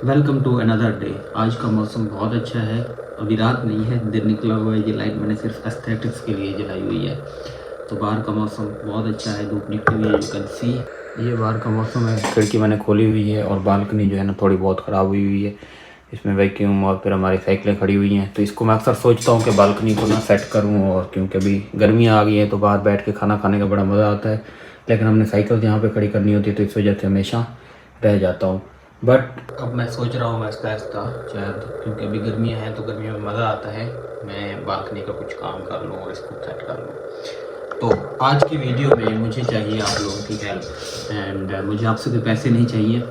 Welcome to another day. आज का मौसम बहुत अच्छा है। अभी रात नहीं है, दिन निकला हुआ है। ये लाइट मैंने सिर्फ एस्थेटिक्स के लिए जलाई हुई है। तो बाहर का मौसम बहुत अच्छा है, धूप निकली हुई है, यू कैन सी। ये बाहर का मौसम है। खिड़की मैंने खोली हुई है और बालकनी जो है ना थोड़ी बहुत ख़राब हुई है। इसमें वैक्यूम और फिर हमारी साइकिलें खड़ी हुई हैं, तो इसको मैं अक्सर सोचता हूँ कि बालकनी को ना सेट करूँ, और क्योंकि अभी गर्मियाँ आ गई हैं तो बाहर बैठ के खाना खाने का बड़ा मज़ा आता है। लेकिन हमने साइकिल यहाँ पे खड़ी करनी होती है, तो इस वजह से हमेशा रह जाता हूँ। बट अब मैं सोच रहा हूँ आहिस्ता आहिस्ता, शायद क्योंकि अभी गर्मियाँ हैं तो गर्मियों में मज़ा आता है, मैं बालकनी का कुछ काम कर लूँ और इसको सेट कर लूँ। तो आज की वीडियो में मुझे चाहिए आप लोगों की हेल्प, एंड मुझे आपसे कोई पैसे नहीं चाहिए।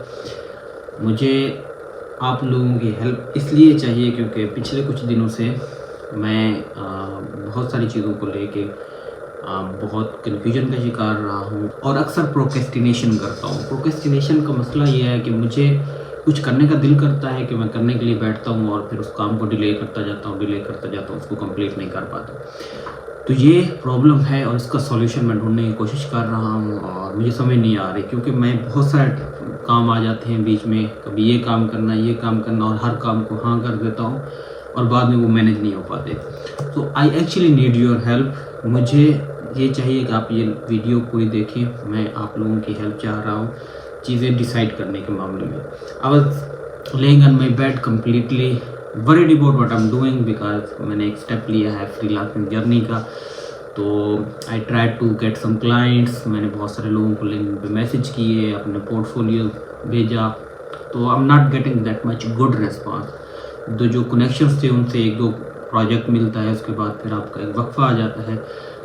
मुझे आप लोगों की हेल्प इसलिए चाहिए क्योंकि पिछले कुछ दिनों से मैं बहुत सारी चीज़ों को लेके बहुत कन्फ्यूजन का शिकार रहा हूँ और अक्सर प्रोक्रेस्टिनेशन करता हूँ। प्रोक्रेस्टिनेशन का मसला ये है कि मुझे कुछ करने का दिल करता है कि मैं करने के लिए बैठता हूँ और फिर उस काम को डिले करता जाता हूँ, उसको कंप्लीट नहीं कर पाता। तो ये प्रॉब्लम है और इसका सॉल्यूशन मैं ढूंढने की कोशिश कर रहा हूँ और मुझे समझ नहीं आ रही, क्योंकि मैं बहुत सारे काम आ जाते हैं बीच में, कभी ये काम करना और हर काम को हाँ कर देता हूँ और बाद में वो मैनेज नहीं हो पाते। तो I actually need your help. मुझे ये चाहिए कि आप ये वीडियो पूरी देखें। मैं आप लोगों की हेल्प चाह रहा हूँ चीज़ें डिसाइड करने के मामले में। I was laying on my bed completely worried about what I am doing, because मैंने एक स्टेप लिया है फ्रीलांसिंग जर्नी का। तो I try to get some clients. मैंने बहुत सारे लोगों को लिंक्डइन पे मैसेज किए, अपने पोर्टफोलियो भेजा, तो I am not getting that much good response. जो कनेक्शंस थे उनसे एक दो प्रोजेक्ट मिलता है, उसके बाद फिर आपका एक वक्फा आ जाता है।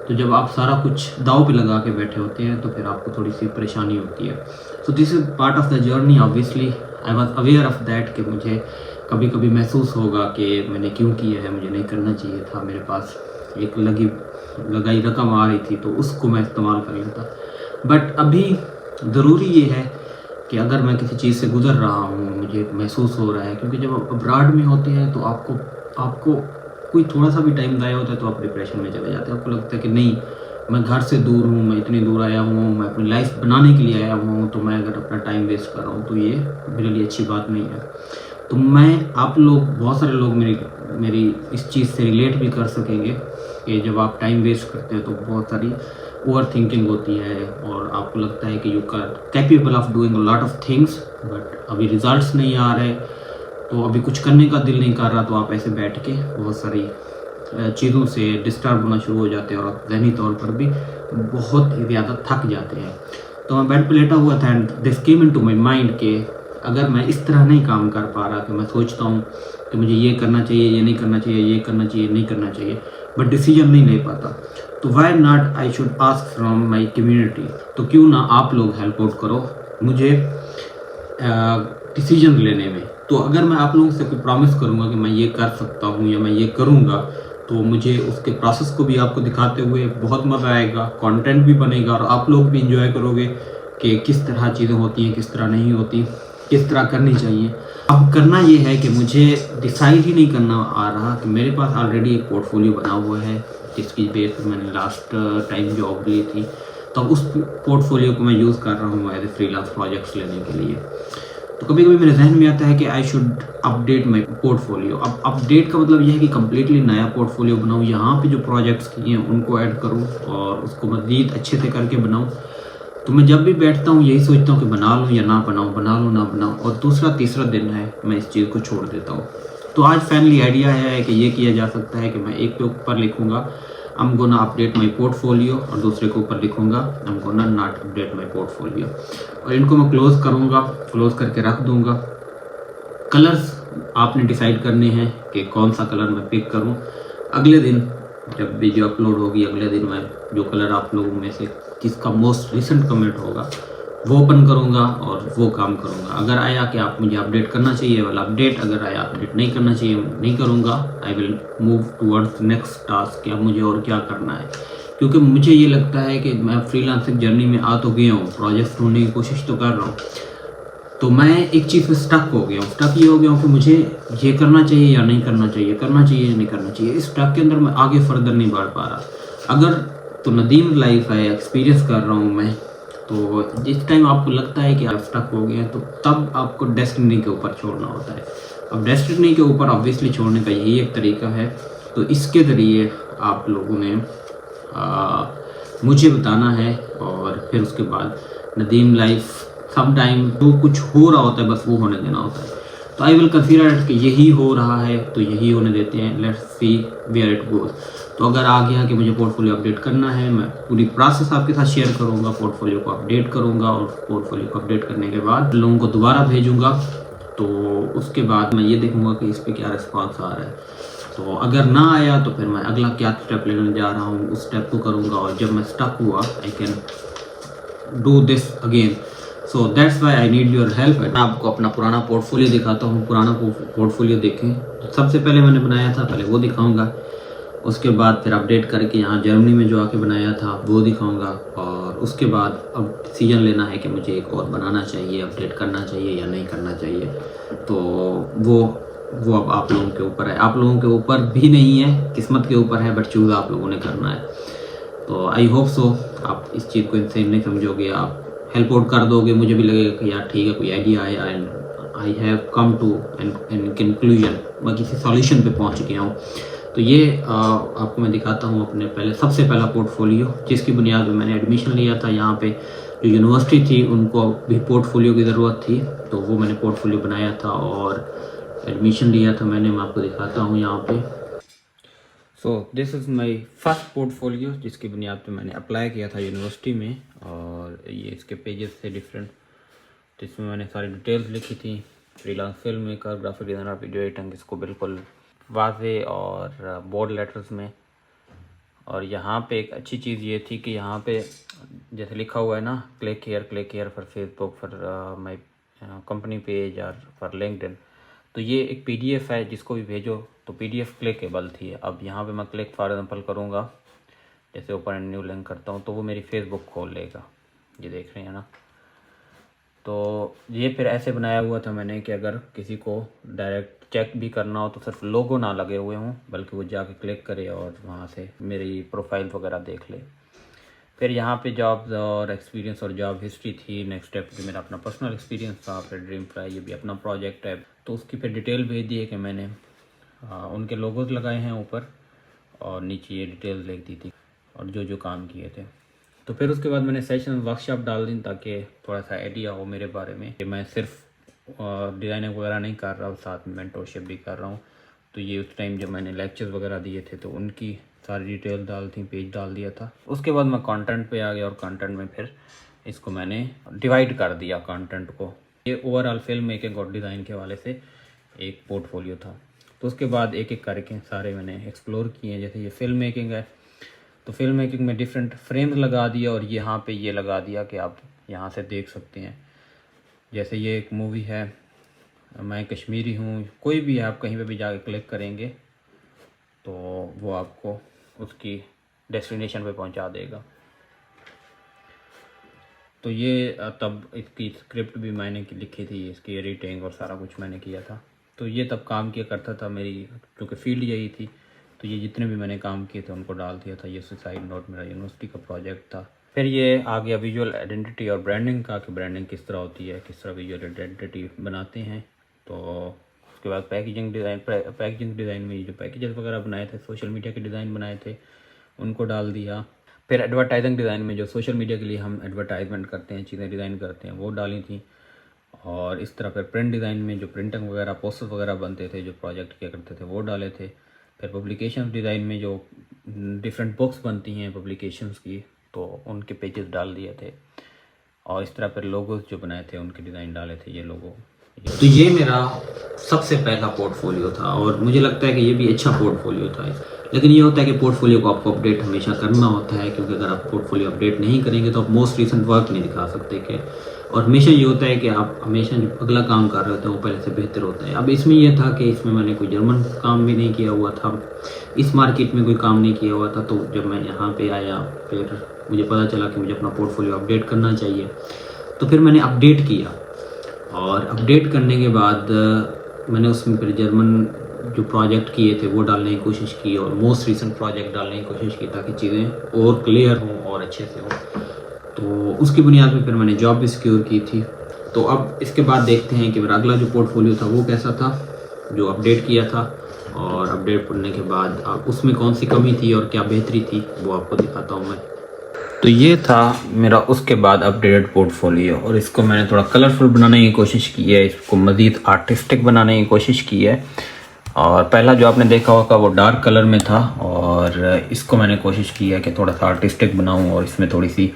तो जब आप सारा कुछ दाव पे लगा के बैठे होते हैं तो फिर आपको थोड़ी सी परेशानी होती है। So this is part of the journey. Obviously I was aware of that कि मुझे कभी कभी महसूस होगा कि मैंने क्यों किया है, मुझे नहीं करना चाहिए था। मेरे पास एक लगाई रकम आ रही थी तो उसको मैं इस्तेमाल कर लेता। बट अभी ज़रूरी ये है कि अगर मैं किसी चीज़ से गुज़र रहा हूँ, मुझे महसूस हो रहा है, क्योंकि जब आप अब्राड में होते हैं तो आपको कोई थोड़ा सा भी टाइम ज़ाया होता है तो आप डिप्रेशन में चले जाते हैं। आपको लगता है कि नहीं, मैं घर से दूर हूँ, मैं इतनी दूर आया हूँ, मैं अपनी लाइफ बनाने के लिए आया हूँ, तो मैं अगर अपना टाइम वेस्ट कर रहा हूँ तो ये मेरे लिए अच्छी बात नहीं है। तो मैं आप लोग, बहुत सारे लोग मेरी इस चीज़ से रिलेट भी कर सकेंगे कि जब आप टाइम वेस्ट करते हैं तो बहुत सारी ओवर थिंकिंग होती है और आपको लगता है कि you are capable of doing a lot of things, but अभी रिजल्ट्स नहीं आ रहे, तो अभी कुछ करने का दिल नहीं कर रहा, तो आप ऐसे बैठ के बहुत सारी चीज़ों से डिस्टर्ब होना शुरू हो जाते हैं और आप ज़हनी तौर पर भी बहुत ही ज़्यादा थक जाते हैं। तो मैं बेड पर लेटा हुआ था and this came into my mind कि अगर मैं इस तरह नहीं काम कर पा रहा कि मैं सोचता हूँ कि मुझे ये करना चाहिए, ये नहीं करना चाहिए, ये करना चाहिए, नहीं करना चाहिए, बट डिसीजन नहीं ले पाता, तो why not I should ask from my community. तो क्यों ना आप लोग हेल्प आउट करो मुझे डिसीजन लेने में। तो अगर मैं आप लोगों से कोई प्रॉमिस करूँगा कि मैं ये कर सकता हूँ या मैं ये करूँगा, तो मुझे उसके प्रोसेस को भी आपको दिखाते हुए बहुत मज़ा आएगा, कंटेंट भी बनेगा और आप लोग भी इंजॉय करोगे कि किस तरह चीज़ें होती हैं, किस तरह नहीं होती, किस तरह करनी चाहिए। अब करना ये है कि मुझे डिसाइड ही नहीं करना आ रहा कि मेरे पास ऑलरेडी एक पोर्टफोलियो बना हुआ है जिसकी बेस पर मैंने लास्ट टाइम जॉब ली थी, तो उस पोर्टफोलियो को मैं यूज़ कर रहा हूँ एज ए फ्रीलांस प्रोजेक्ट्स लेने के लिए। तो कभी कभी मेरे जहन में आता है कि I should update my portfolio. अब अपडेट का मतलब यह है कि कम्प्लीटली नया पोर्टफोलियो बनाऊँ, यहाँ पे जो प्रोजेक्ट्स किए हैं उनको ऐड करूँ और उसको मज़ीद अच्छे से करके बनाऊँ। तो मैं जब भी बैठता हूँ यही सोचता हूँ कि बना लूँ या ना बनाऊँ, बना लूँ ना बनाऊँ, और दूसरा तीसरा दिन है मैं इस चीज़ को छोड़ देता हूँ। तो आज फाइनली आइडिया है कि ये किया जा सकता है कि मैं एक के ऊपर लिखूँगा I am gonna update my portfolio और दूसरे के ऊपर लिखूँगा I am gonna not update my portfolio, और इनको मैं क्लोज़ करूँगा, क्लोज़ करके रख दूँगा। कलर्स आपने डिसाइड करने हैं कि कौन सा कलर मैं पिक करूँ। अगले दिन जब वीडियो अपलोड होगी, अगले दिन मैं जो कलर आप लोगों में से जिसका मोस्ट रिसेंट कमेंट होगा वो ओपन करूँगा और वो काम करूँगा। अगर आया कि आप मुझे अपडेट करना चाहिए वाला अपडेट, अगर आया अपडेट नहीं करना चाहिए नहीं करूँगा। I will move towards next task कि अब मुझे और क्या करना है, क्योंकि मुझे ये लगता है कि मैं फ्रीलांसिंग जर्नी में आ तो गया हूँ, प्रोजेक्ट ढूंढने की कोशिश तो कर रहा हूँ, तो मैं एक चीज़ में स्टक हो गया हूँ। स्टक ये हो गया हूँ कि मुझे ये करना चाहिए या नहीं करना चाहिए, करना चाहिए या नहीं करना चाहिए। इस स्टक के अंदर मैं आगे फर्दर नहीं बढ़ पा रहा। अगर तो नदीम लाइफ है, एक्सपीरियंस कर रहा हूँ मैं, तो जिस टाइम आपको लगता है कि आप स्टक हो गए हैं, तो तब आपको डेस्टिनी के ऊपर छोड़ना होता है। अब डेस्टिनी के ऊपर ऑब्वियसली छोड़ने का यही एक तरीका है। तो इसके ज़रिए आप लोगों ने मुझे बताना है, और फिर उसके बाद नदीम लाइफ सम टाइम जो कुछ हो रहा होता है बस वो होने देना होता है। तो आई विल कंसीडर कि यही हो रहा है तो यही होने देते हैं, let's see where it goes. तो अगर आ गया कि मुझे पोर्टफोलियो अपडेट करना है, मैं पूरी प्रोसेस आपके साथ शेयर करूंगा, पोर्टफोलियो को अपडेट करूंगा, और पोर्टफोलियो को अपडेट करने के बाद लोगों को दोबारा भेजूंगा। तो उसके बाद मैं ये देखूंगा कि इस पर क्या रिस्पॉन्स आ रहा है। तो अगर ना आया तो फिर मैं अगला क्या स्टेप लेने जा रहा हूँ उस स्टेप को करूँगा, और जब मैं स्टक हुआ I can do this again. So that's why I need your help. मैं आपको अपना पुराना पोर्टफोलियो दिखाता हूँ। पुराना पोर्टफोलियो देखें, सबसे पहले मैंने बनाया था, पहले वो दिखाऊंगा। उसके बाद फिर अपडेट करके यहाँ जर्मनी में जो आके बनाया था वो दिखाऊंगा। और उसके बाद अब डिसीजन लेना है कि मुझे एक और बनाना चाहिए, अपडेट करना चाहिए या नहीं करना चाहिए। तो वो अब आप लोगों के ऊपर है, आप लोगों के ऊपर भी नहीं है, किस्मत के ऊपर है, बट चूज़ आप लोगों ने करना है। तो आई होप सो आप इस चीज़ को इनसे नहीं समझोगे, आप हेल्प आउट कर दोगे। मुझे भी लगेगा कि यार ठीक है, कोई आइडिया आया and I have come to an conclusion, मैं किसी सॉल्यूशन पे पहुंच गया हूँ। तो ये आपको मैं दिखाता हूँ अपने सबसे पहला पोर्टफोलियो, जिसकी बुनियाद पर मैंने एडमिशन लिया था। यहाँ पे जो यूनिवर्सिटी थी उनको भी पोर्टफोलियो की ज़रूरत थी, तो वो मैंने पोर्टफोलियो बनाया था और एडमिशन लिया था मैंने। मैं आपको दिखाता हूँ यहाँ पे। So this is my first portfolio, जिसकी बुनियाद पे मैंने अप्लाई किया था यूनिवर्सिटी में। और ये इसके पेजेस थे डिफरेंट, तो इसमें मैंने सारी डिटेल्स लिखी थी। Freelance film maker, graphic designer, video editing, इसको बिल्कुल वाज़े और बोल्ड लेटर्स में। और यहाँ पे एक अच्छी चीज़ ये थी कि यहाँ पे जैसे लिखा हुआ है ना, click here for Facebook, for my company page और फॉर लिंक्डइन। तो ये एक पीडीएफ है, जिसको भी भेजो तो पीडीएफ क्लिकेबल थी। अब यहाँ पे मैं क्लिक फॉर एग्जांपल करूँगा, जैसे ओपन एंड न्यू लिंक करता हूँ, तो वो मेरी फेसबुक खोल लेगा। ये देख रहे हैं ना। तो ये फिर ऐसे बनाया हुआ था मैंने कि अगर किसी को डायरेक्ट चेक भी करना हो तो सिर्फ लोगो ना लगे हुए हों, बल्कि वो जाके क्लिक करे और वहाँ से मेरी प्रोफाइल वगैरह देख ले। फिर यहाँ पे जॉब्स और एक्सपीरियंस और जॉब हिस्ट्री थी। नेक्स्ट स्टेप जो मेरा अपना पर्सनल एक्सपीरियंस था। फिर ड्रीम फ्लाई, ये भी अपना प्रोजेक्ट है, तो उसकी फिर डिटेल भेज दी है कि मैंने उनके लोगोज लगाए हैं ऊपर, और नीचे ये डिटेल्स लिख दी थी और जो जो काम किए थे। तो फिर उसके बाद मैंने सेशन वर्कशॉप डाल दी ताकि थोड़ा सा आइडिया हो मेरे बारे में कि मैं सिर्फ डिज़ाइनिंग वगैरह नहीं कर रहा हूँ, साथ में मेंटरशिप भी कर रहा हूँ। तो ये उस टाइम जब मैंने लेक्चर्स वगैरह दिए थे तो उनकी सारी डिटेल डाल थी, पेज डाल दिया था। उसके बाद मैं कंटेंट पे आ गया, और कंटेंट में फिर इसको मैंने डिवाइड कर दिया कंटेंट को। ये ओवरऑल फिल्म मेकिंग और डिज़ाइन के हवाले से एक पोर्टफोलियो था। तो उसके बाद एक एक करके सारे मैंने एक्सप्लोर किए। जैसे ये फिल्म मेकिंग है, तो फिल्म मेकिंग में डिफरेंट फ्रेम्स लगा दिया, और यहाँ पे ये लगा दिया कि आप यहाँ से देख सकते हैं। जैसे ये एक मूवी है, मैं कश्मीरी हूँ, कोई भी है, आप कहीं पे भी जाके क्लिक करेंगे तो वो आपको उसकी डेस्टिनेशन पे पहुंचा देगा। तो ये तब इसकी स्क्रिप्ट भी मैंने लिखी थी, इसकी एडिटिंग और सारा कुछ मैंने किया था। तो ये तब काम किया करता था, मेरी क्योंकि फील्ड यही थी। तो ये जितने भी मैंने काम किए थे उनको डाल दिया था। ये सुसाइड नोट मेरा यूनिवर्सिटी का प्रोजेक्ट था। फिर ये आ गया विजुअल आइडेंटिटी और ब्रांडिंग का, कि ब्रांडिंग किस तरह होती है, किस तरह विजुअल आइडेंटिटी बनाते हैं। तो उसके बाद पैकेजिंग डिज़ाइन में जो पैकेजेस वगैरह बनाए थे, सोशल मीडिया के डिज़ाइन बनाए थे, उनको डाल दिया। फिर एडवर्टाइजिंग डिज़ाइन में जो सोशल मीडिया के लिए हम एडवर्टाइजमेंट करते हैं, चीज़ें डिज़ाइन करते हैं, वो डाली थी। और इस तरह फिर प्रिंट डिज़ाइन में जो प्रिंटिंग वगैरह पोस्टर वगैरह बनते थे, जो प्रोजेक्ट किया करते थे, वो डाले थे। फिर पब्लिकेशन डिज़ाइन में जो डिफरेंट बुक्स बनती हैं पब्लिकेशंस की, तो उनके पेजेस डाल दिए थे। और इस तरह फिर लोगोज जो बनाए थे उनके डिज़ाइन डाले थे, ये लोगो। तो ये मेरा सबसे पहला पोर्टफोलियो था, और मुझे लगता है कि ये भी अच्छा पोर्टफोलियो था। लेकिन ये होता है कि पोर्टफोलियो को आपको अपडेट हमेशा करना होता है, क्योंकि अगर आप पोर्टफोलियो अपडेट नहीं करेंगे तो आप मोस्ट रिसेंट वर्क नहीं दिखा सकते। कि और हमेशा ये होता है कि आप हमेशा जो अगला काम कर रहे होते हैं वो पहले से बेहतर होता है। अब इसमें यह था कि इसमें मैंने कोई जर्मन काम भी नहीं किया हुआ था, इस मार्केट में कोई काम नहीं किया हुआ था। तो जब मैं यहाँ पे आया, फिर मुझे पता चला कि मुझे अपना पोर्टफोलियो अपडेट करना चाहिए। तो फिर मैंने अपडेट किया, और अपडेट करने के बाद मैंने उसमें फिर जर्मन जो प्रोजेक्ट किए थे वो डालने की कोशिश की, और मोस्ट रिसेंट प्रोजेक्ट डालने की कोशिश की, ताकि चीज़ें और क्लियर हों और अच्छे से हों। तो उसकी बुनियाद पे फिर मैंने जॉब भी सिक्योर की थी। तो अब इसके बाद देखते हैं कि मेरा अगला जो पोर्टफोलियो था वो कैसा था, जो अपडेट किया था, और अपडेट करने के बाद अब उसमें कौन सी कमी थी और क्या बेहतरी थी वो आपको दिखाता हूँ मैं। तो ये था मेरा उसके बाद अपडेटेड पोर्टफोलियो, और इसको मैंने थोड़ा कलरफुल बनाने की कोशिश की है, इसको मज़ीद आर्टिस्टिक बनाने की कोशिश की है। और पहला जो आपने देखा होगा वो डार्क कलर में था, और इसको मैंने कोशिश की है कि थोड़ा सा आर्टिस्टिक बनाऊं और इसमें थोड़ी सी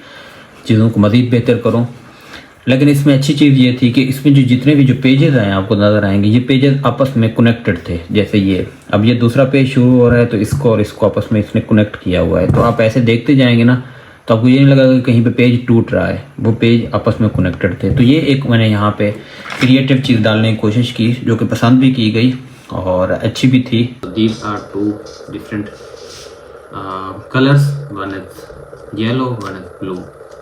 चीज़ों को मज़ीद बेहतर करूं। लेकिन इसमें अच्छी चीज़ ये थी कि इसमें जो जितने भी जो पेजेस हैं आपको नज़र आएंगे, ये पेजेस आपस में कनेक्टेड थे। जैसे ये अब ये दूसरा पेज शुरू हो रहा है तो इसको और इसको आपस में इसने कनेक्ट किया हुआ है। तो आप ऐसे देखते जाएंगे ना तो आपको ये नहीं लगेगा कि कहीं पे पेज टूट रहा है, वो पेज आपस में कनेक्टेड थे। तो ये एक मैंने यहाँ पे क्रिएटिव चीज़ डालने की कोशिश की, जो कि पसंद भी की गई और अच्छी भी थी। These are two different colours, one is yellow, one is blue.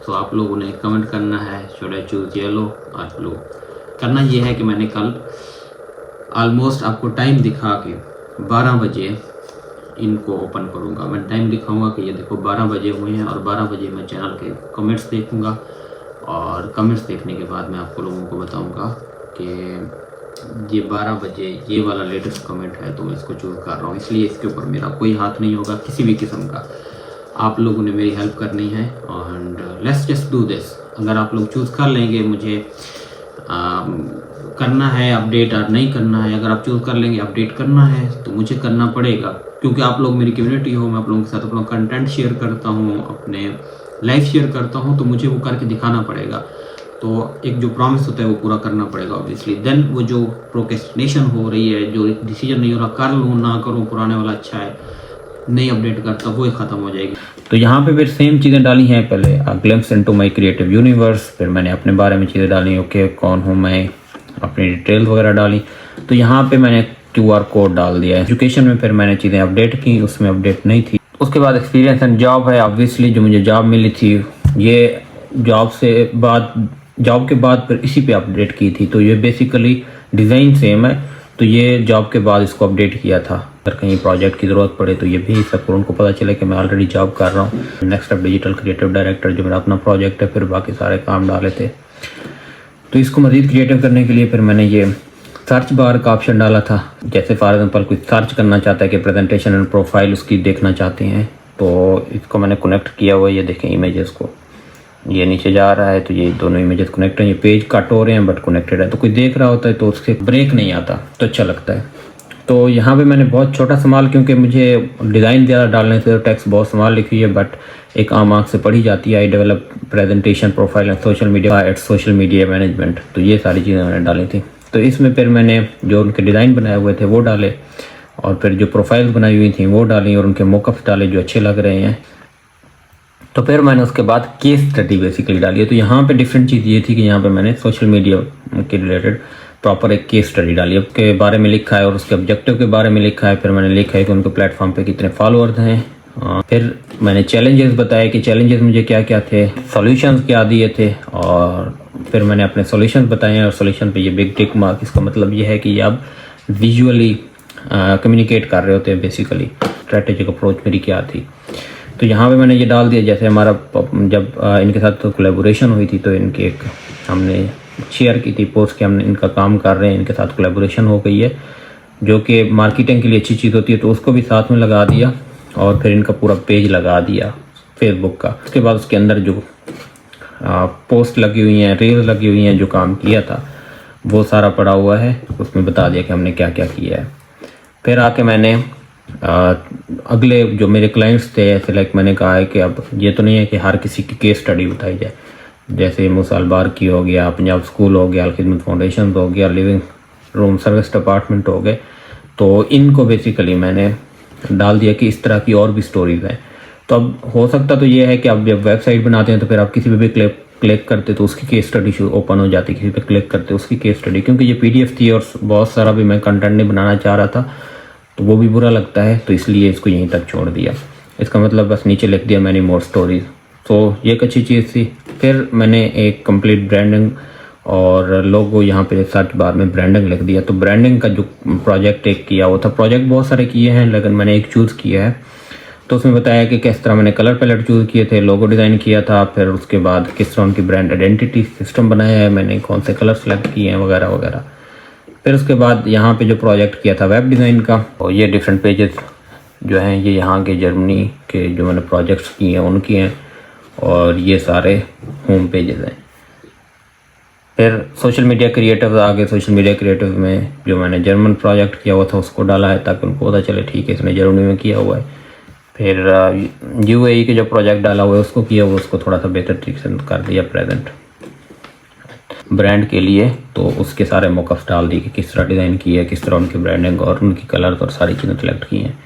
तो आप लोगों ने कमेंट करना है शुड आई चूज येलो और ब्लू। करना ये है कि मैंने कल ऑलमोस्ट आपको टाइम दिखा के 12 बजे इनको ओपन करूँगा। मैं टाइम दिखाऊंगा कि ये देखो 12 बजे हुए हैं, और 12 बजे मैं चैनल के कमेंट्स देखूंगा, और कमेंट्स देखने के बाद मैं आपको लोगों को बताऊंगा कि ये 12 बजे ये वाला लेटेस्ट कमेंट है तो मैं इसको चूज़ कर रहा हूँ। इसलिए इसके ऊपर मेरा कोई हाथ नहीं होगा किसी भी किस्म का, आप लोगों ने मेरी हेल्प करनी है। And let's just do this. अगर आप लोग चूज़ कर लेंगे मुझे करना है अपडेट और नहीं करना है, अगर आप चूज़ कर लेंगे अपडेट करना है तो मुझे करना पड़ेगा, क्योंकि आप लोग मेरी कम्युनिटी हो, मैं आप लोगों के साथ अपना कंटेंट शेयर करता हूँ, अपने लाइफ शेयर करता हूँ, तो मुझे वो करके दिखाना पड़ेगा। तो एक जो प्रॉमिस होता है वो पूरा करना पड़ेगा ऑब्वियसली। देन वो जो प्रोक्रेस्टिनेशन हो रही है, जो एक डिसीजन नहीं हो रहा कर लूँ ना करूँ, पुराने वाला अच्छा है नहीं अपडेट करता, वो ख़त्म हो जाएगी। तो यहाँ पे फिर सेम चीज़ें डाली हैं। पहले glimpse into my creative universe, फिर मैंने अपने बारे में चीज़ें डाली, ओके कौन हूँ मैं, अपनी डिटेल्स वगैरह डाली। तो यहाँ पे मैंने QR कोड डाल दिया है। एजुकेशन में फिर मैंने चीज़ें अपडेट की, उसमें अपडेट नहीं थी। उसके बाद एक्सपीरियंस एंड जॉब है, ऑब्वियसली जो मुझे जॉब मिली थी, ये जॉब के बाद फिर इसी पे अपडेट की थी। तो ये बेसिकली डिज़ाइन सेम है, तो ये जॉब के बाद इसको अपडेट किया था। अगर कहीं प्रोजेक्ट की ज़रूरत पड़े तो ये भी सबको उनको पता चले कि मैं ऑलरेडी जॉब कर रहा हूँ। Next up digital creative director जो मेरा अपना प्रोजेक्ट है, फिर बाकी सारे काम डाले थे। तो इसको मज़ीद क्रिएटिव करने के लिए फिर मैंने ये सर्च बार का ऑप्शन डाला था। जैसे फॉर एग्जांपल कोई सर्च करना चाहता है कि प्रेजेंटेशन एंड प्रोफाइल उसकी देखना चाहते हैं, तो इसको मैंने कनेक्ट किया हुआ है। ये देखें इमेजेस को, ये नीचे जा रहा है तो ये दोनों इमेजेस कनेक्ट हैं। ये पेज कट हो रहे हैं बट कनेक्टेड है, तो कोई देख रहा होता है तो उससे ब्रेक नहीं आता, तो अच्छा लगता है। तो यहाँ पे मैंने बहुत छोटा संभाल, क्योंकि मुझे डिज़ाइन ज़्यादा डालने से टेक्स्ट बहुत संभाल लिखी है, बट एक आम आँख से पढ़ी जाती है। I develop presentation profile and social media management, तो ये सारी चीज़ें मैंने डाली थी। तो इसमें फिर मैंने जो उनके डिज़ाइन बनाए हुए थे वो डाले, और फिर जो प्रोफाइल्स बनाई हुई थी वो डाली, और उनके मॉकअप्स डाले जो अच्छे लग रहे हैं। तो फिर मैंने उसके बाद केस स्टडी बेसिकली डाली है। तो यहाँ पे डिफरेंट चीज़ ये थी कि यहाँ पे मैंने सोशल मीडिया के रिलेटेड प्रॉपर एक केस स्टडी डाली, उसके बारे में लिखा है और उसके ऑब्जेक्टिव के बारे में लिखा है। फिर मैंने लिखा है कि उनके प्लेटफॉर्म पे कितने फॉलोअर्स हैं। फिर मैंने चैलेंजेस बताए कि चैलेंजेस मुझे क्या क्या थे, सॉल्यूशंस क्या दिए थे, और फिर मैंने अपने सॉल्यूशंस बताए हैं। और सॉल्यूशन पे ये बिग टिक मार्क, इसका मतलब ये है कि आप विजुअली कम्युनिकेट कर रहे होते हैं। बेसिकली स्ट्रेटेजिक अप्रोच मेरी क्या थी, तो यहाँ पे मैंने ये डाल दिया। जैसे हमारा जब इनके साथ कोलैबोरेशन हुई थी तो इनके एक हमने शेयर की थी पोस्ट कि हम इनका काम कर रहे हैं, इनके साथ कोलैबोरेशन हो गई है, जो कि मार्केटिंग के लिए अच्छी चीज़ होती है, तो उसको भी साथ में लगा दिया। और फिर इनका पूरा पेज लगा दिया फेसबुक का। उसके बाद उसके अंदर जो पोस्ट लगी हुई हैं, रील्स लगी हुई हैं, जो काम किया था वो सारा पड़ा हुआ है, उसमें बता दिया कि हमने क्या क्या किया है। फिर आके मैंने अगले जो मेरे क्लाइंट्स थे, ऐसे लाइक मैंने कहा है कि अब ये तो नहीं है कि हर किसी की केस स्टडी बताई जाए। जैसे मूसल बार की हो गया, पंजाब स्कूल हो गया, अल खिदमत फाउंडेशन हो गया, लिविंग रूम सर्विस डिपार्टमेंट हो गए, तो इनको बेसिकली मैंने डाल दिया कि इस तरह की और भी स्टोरीज हैं। तो अब हो सकता तो ये है कि आप जब वेबसाइट बनाते हैं तो फिर आप किसी पे भी क्लिक करते तो उसकी केस स्टडी ओपन हो जाती, किसी पे क्लिक करते उसकी केस स्टडी। क्योंकि ये PDF थी और बहुत सारा भी मैं कंटेंट नहीं बनाना चाह रहा था, तो वो भी बुरा लगता है, तो इसलिए इसको यहीं तक छोड़ दिया। इसका मतलब बस नीचे लिख दिया मैनी मोर स्टोरीज। तो ये एक अच्छी चीज़ थी। फिर मैंने एक कंप्लीट ब्रांडिंग और लोगो यहाँ पे सर्च बार में ब्रांडिंग लिख दिया। तो ब्रांडिंग का जो प्रोजेक्ट एक किया वो था, प्रोजेक्ट बहुत सारे किए हैं लेकिन मैंने एक चूज़ किया है। तो उसमें बताया कि किस तरह मैंने कलर पैलेट चूज़ किए थे, लोगो डिज़ाइन किया था, फिर उसके बाद किस तरह उनकी ब्रांड आइडेंटिटी सिस्टम बनाया है मैंने, कौन से कलर सेलेक्ट किए हैं वगैरह वगैरह। फिर उसके बाद यहाँ पे जो प्रोजेक्ट किया था वेब डिज़ाइन का, और ये डिफरेंट पेजेस जो हैं ये यहाँ के जर्मनी के जो मैंने प्रोजेक्ट्स किए हैं उनके हैं, और ये सारे होम पेजेस हैं। फिर सोशल मीडिया क्रिएटिव आगे, सोशल मीडिया क्रिएटिव में जो मैंने जर्मन प्रोजेक्ट किया हुआ था उसको डाला है ताकि उनको पता चले ठीक है इसने जर्मनी में किया हुआ है। फिर यूएई के जो प्रोजेक्ट डाला हुआ है उसको किया हुआ, उसको थोड़ा सा बेहतर तरीके से कर दिया प्रेजेंट ब्रांड के लिए, तो उसके सारे मॉकअप्स डाल दिए कि किस तरह डिज़ाइन की है, किस तरह उनकी ब्रांडिंग और उनकी कलर्स और सारी चीज़ें सेलेक्ट की हैं।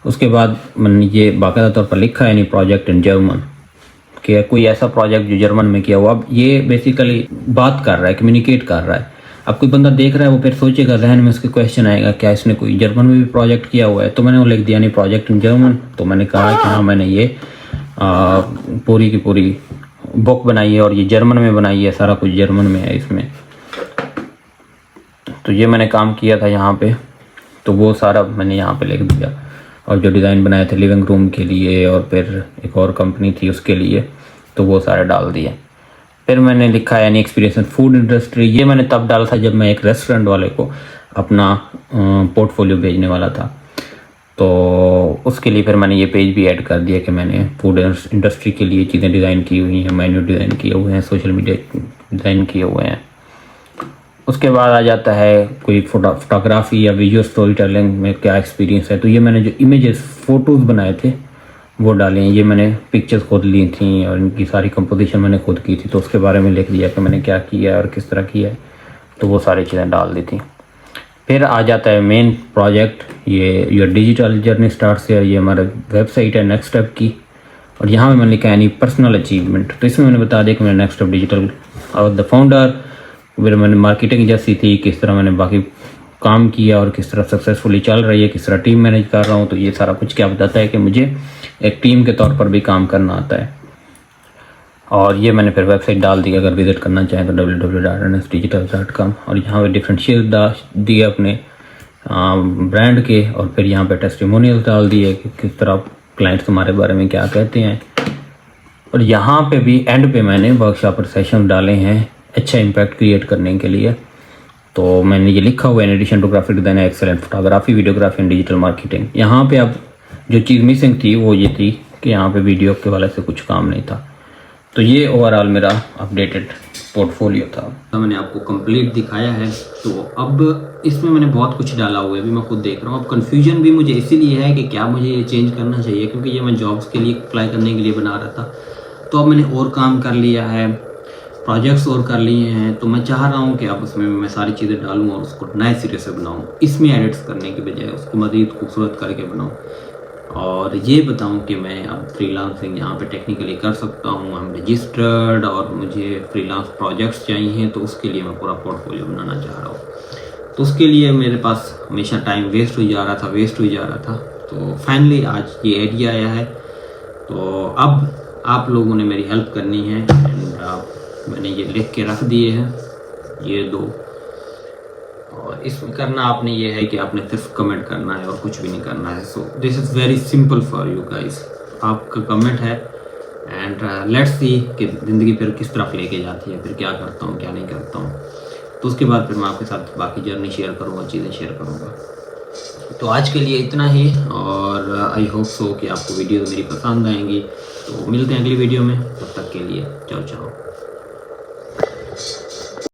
उसके बाद मैंने ये बाकायदा तौर पर लिखा है नहीं प्रोजेक्ट इन जर्मन, कि कोई ऐसा प्रोजेक्ट जो जर्मन में किया हुआ। अब ये बेसिकली बात कर रहा है, कम्युनिकेट कर रहा है। अब कोई बंदा देख रहा है वो फिर सोचेगा, जहन में उसके क्वेश्चन आएगा क्या इसने कोई जर्मन में भी प्रोजेक्ट किया हुआ है, तो मैंने वो लिख दिया नहीं प्रोजेक्ट इन जर्मन। तो मैंने कहा कि हाँ मैंने ये पूरी की पूरी बुक बनाई है और ये जर्मन में बनाई है, सारा कुछ जर्मन में है इसमें। तो ये मैंने काम किया था यहाँ पे, तो वो सारा मैंने यहाँ पे लिख दिया। और जो डिज़ाइन बनाए थे लिविंग रूम के लिए और फिर एक और कंपनी थी उसके लिए, तो वो सारे डाल दिए। फिर मैंने लिखा है any experience in food industry, ये मैंने तब डाला था जब मैं एक रेस्टोरेंट वाले को अपना पोर्टफोलियो भेजने वाला था। तो उसके लिए फिर मैंने ये पेज भी ऐड कर दिया कि मैंने फूड इंडस्ट्री के लिए चीज़ें डिज़ाइन की हुई हैं, मेन्यू डिज़ाइन किए हुए हैं, सोशल मीडिया डिज़ाइन किए हुए हैं। उसके बाद आ जाता है कोई फोटोग्राफी या विजुअल स्टोरी टेलिंग में क्या एक्सपीरियंस है, तो ये मैंने जो इमेजेस फ़ोटोज़ बनाए थे वो डाले हैं। ये मैंने पिक्चर्स खुद ली थी और इनकी सारी कंपोजिशन मैंने खुद की थी, तो उसके बारे में लिख दिया कि मैंने क्या किया और किस तरह किया है, तो वो सारी चीज़ें डाल दी थी। फिर आ जाता है मेन प्रोजेक्ट, ये your digital journey starts here, ये हमारा वेबसाइट है नेक्स्ट स्टेप की। और यहाँ पे मैंने लिखा है एनी पर्सनल अचीवमेंट, तो इसमें मैंने बता दिया कि मैंने नेक्स्ट स्टेप डिजिटल और द फाउंडर, फिर मैंने मार्केटिंग जैसी थी, किस तरह मैंने बाकी काम किया और किस तरह सक्सेसफुली चल रही है, किस तरह टीम मैनेज कर रहा हूँ। तो ये सारा कुछ क्या बताता है कि मुझे एक टीम के तौर पर भी काम करना आता है। और ये मैंने फिर वेबसाइट डाल दी, अगर विजिट करना चाहें तो www.nsdigital.com। और यहाँ पे डिफरेंट शेयर दिए अपने ब्रांड के, और फिर यहाँ पे टेस्टिमोनियल्स डाल दिए कि किस तरह क्लाइंट्स हमारे बारे में क्या कहते हैं। और यहाँ पे भी एंड पे मैंने वर्कशॉप और सेशन डाले हैं अच्छा इम्पैक्ट क्रिएट करने के लिए। तो मैंने ये लिखा हुआ है in addition to graphic design excellent photography, videography and digital marketing. यहाँ पे अब जो चीज़ मिसिंग थी वो ये थी कि यहाँ पे वीडियो के वाले से कुछ काम नहीं था। तो ये ओवरऑल मेरा अपडेटेड पोर्टफोलियो था। तो मैंने आपको कंप्लीट दिखाया है। तो अब इसमें मैंने बहुत कुछ डाला हुआ है, अभी मैं खुद देख रहा हूँ। अब कन्फ्यूजन भी मुझे इसीलिए है कि क्या मुझे ये चेंज करना चाहिए, क्योंकि ये मैं जॉब्स के लिए अप्लाई करने के लिए बना रहा था। तो अब मैंने और काम कर लिया है, प्रोजेक्ट्स और कर लिए हैं, तो मैं चाह रहा हूँ कि अब उसमें मैं सारी चीज़ें डालूँ और उसको नए सिरे से बनाऊँ, इसमें एडिट्स करने की बजाय उसको मज़ीद खूबसूरत करके बनाऊँ। और ये बताऊं कि मैं अब फ्रीलांसिंग यहाँ पे टेक्निकली कर सकता हूँ, आई एम रजिस्टर्ड, और मुझे फ्रीलांस प्रोजेक्ट्स चाहिए, तो उसके लिए मैं पूरा पोर्टफोलियो बनाना चाह रहा हूँ। तो उसके लिए मेरे पास हमेशा टाइम वेस्ट हो जा रहा था। तो फाइनली आज ये आइडिया आया है। तो अब आप लोगों ने मेरी हेल्प करनी है, एंड मैंने ये लिख के रख दिए हैं ये दो। और इसमें करना आपने ये है कि आपने सिर्फ कमेंट करना है और कुछ भी नहीं करना है। So this is very simple for you guys. आपका कमेंट है, एंड लेट्स सी कि ज़िंदगी फिर किस तरफ लेके जाती है, फिर क्या करता हूँ क्या नहीं करता हूँ। तो उसके बाद फिर मैं आपके साथ बाकी जर्नी शेयर करूँगा, चीज़ें शेयर करूँगा। तो आज के लिए इतना ही, और आई होप सो कि आपको वीडियो मेरी पसंद आएंगी। तो मिलते हैं अगली वीडियो में, तब तक के लिए चाओ चाओ।